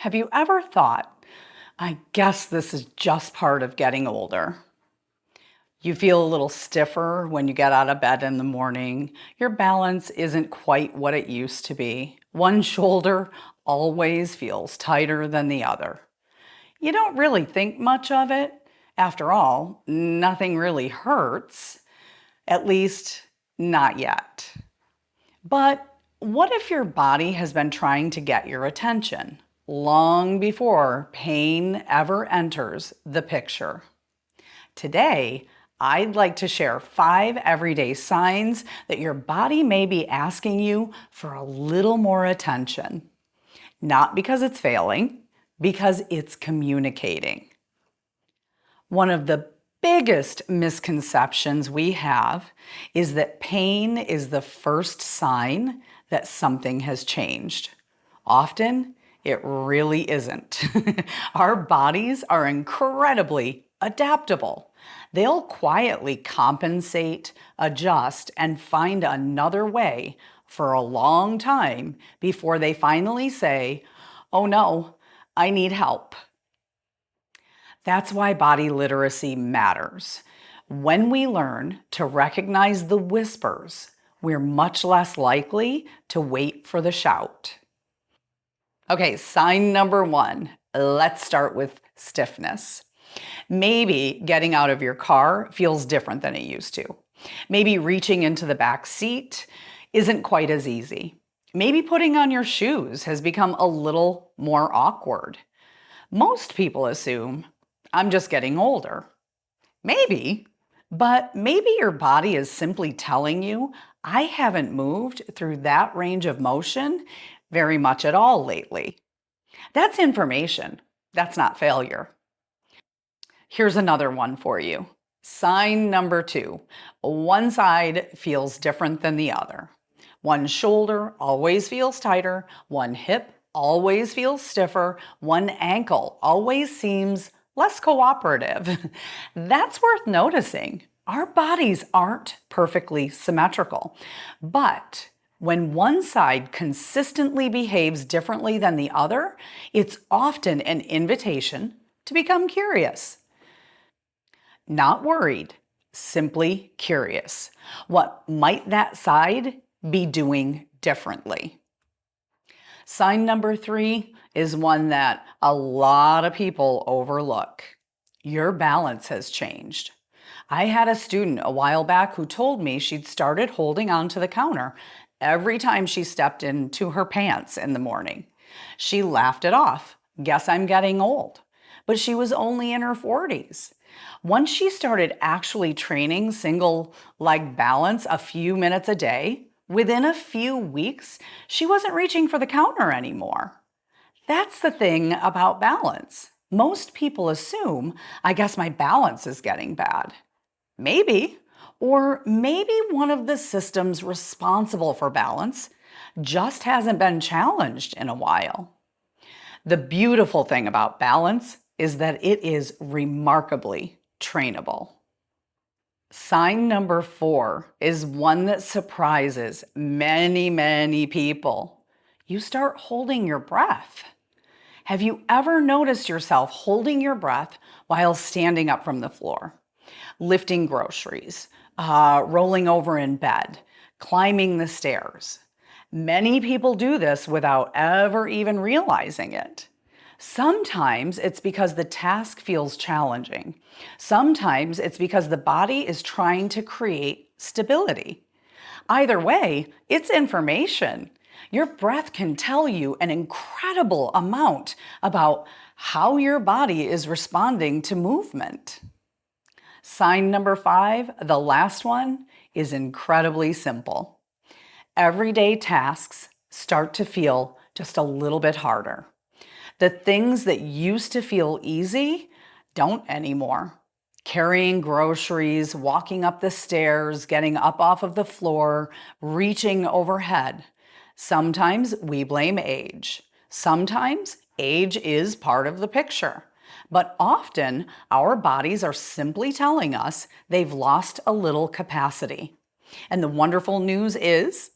Have you ever thought, I guess this is just part of getting older? You feel a little stiffer when you get out of bed in the morning. Your balance isn't quite what it used to be. One shoulder always feels tighter than the other. You don't really think much of it. After all, nothing really hurts, at least not yet. But what if your body has been trying to get your attention long before pain ever enters the picture? Today, I'd like to share 5 everyday signs that your body may be asking you for a little more attention. Not because it's failing, because it's communicating. One of the biggest misconceptions we have is that pain is the first sign that something has changed. Often, it really isn't. Our bodies are incredibly adaptable. They'll quietly compensate, adjust, and find another way for a long time before they finally say, "Oh no, I need help." That's why body literacy matters. When we learn to recognize the whispers, we're much less likely to wait for the shout. Okay, sign number 1. Let's start with stiffness. Maybe getting out of your car feels different than it used to. Maybe reaching into the back seat isn't quite as easy. Maybe putting on your shoes has become a little more awkward. Most people assume, I'm just getting older. Maybe, but maybe your body is simply telling you, I haven't moved through that range of motion very much at all lately. That's information. That's not failure. Here's another one for you. Sign number 2. One side feels different than the other. One shoulder always feels tighter. One hip always feels stiffer. One ankle always seems less cooperative. That's worth noticing. Our bodies aren't perfectly symmetrical, but when one side consistently behaves differently than the other, it's often an invitation to become curious. Not worried, simply curious. What might that side be doing differently? Sign number 3 is one that a lot of people overlook. Your balance has changed. I had a student a while back who told me she'd started holding onto the counter every time she stepped into her pants in the morning. She laughed it off. Guess I'm getting old. But she was only in her 40s. Once she started actually training single leg balance a few minutes a day, within a few weeks, she wasn't reaching for the counter anymore. That's the thing about balance. Most people assume, I guess my balance is getting bad. Maybe, or maybe one of the systems responsible for balance just hasn't been challenged in a while. The beautiful thing about balance is that it is remarkably trainable. Sign number 4 is one that surprises many people. You start holding your breath. Have you ever noticed yourself holding your breath while standing up from the floor, lifting groceries, rolling over in bed, climbing the stairs? Many people do this without ever even realizing it. Sometimes it's because the task feels challenging. Sometimes it's because the body is trying to create stability. Either way, it's information. Your breath can tell you an incredible amount about how your body is responding to movement. Sign number 5, the last one, is incredibly simple. Everyday tasks start to feel just a little bit harder. The things that used to feel easy don't anymore. Carrying groceries, walking up the stairs, getting up off of the floor, reaching overhead. Sometimes we blame age. Sometimes age is part of the picture. But often our bodies are simply telling us they've lost a little capacity. And the wonderful news is,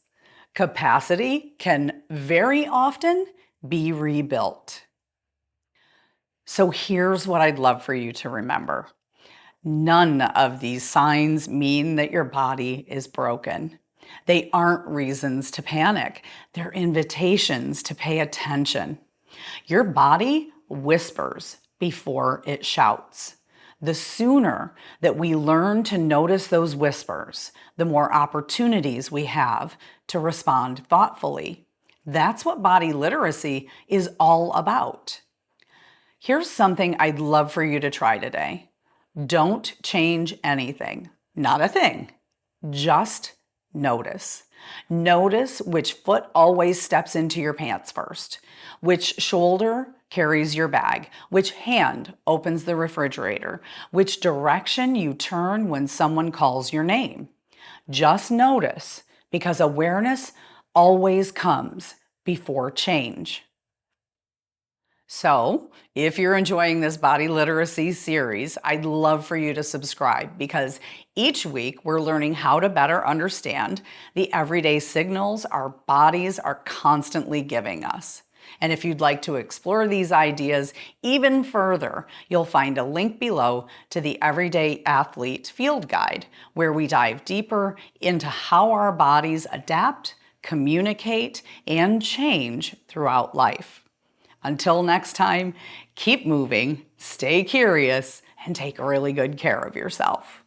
capacity can very often be rebuilt. So here's what I'd love for you to remember. None of these signs mean that your body is broken. They aren't reasons to panic. They're invitations to pay attention. Your body whispers before it shouts. The sooner that we learn to notice those whispers, the more opportunities we have to respond thoughtfully. That's what body literacy is all about. Here's something I'd love for you to try today. Don't change anything, not a thing. Just notice. Notice which foot always steps into your pants first, which shoulder carries your bag, which hand opens the refrigerator, which direction you turn when someone calls your name. Just notice, because awareness always comes before change. So, if you're enjoying this body literacy series, I'd love for you to subscribe because each week we're learning how to better understand the everyday signals our bodies are constantly giving us. And if you'd like to explore these ideas even further, you'll find a link below to the Everyday Athlete Field Guide, where we dive deeper into how our bodies adapt, communicate, and change throughout life. Until next time, keep moving, stay curious, and take really good care of yourself.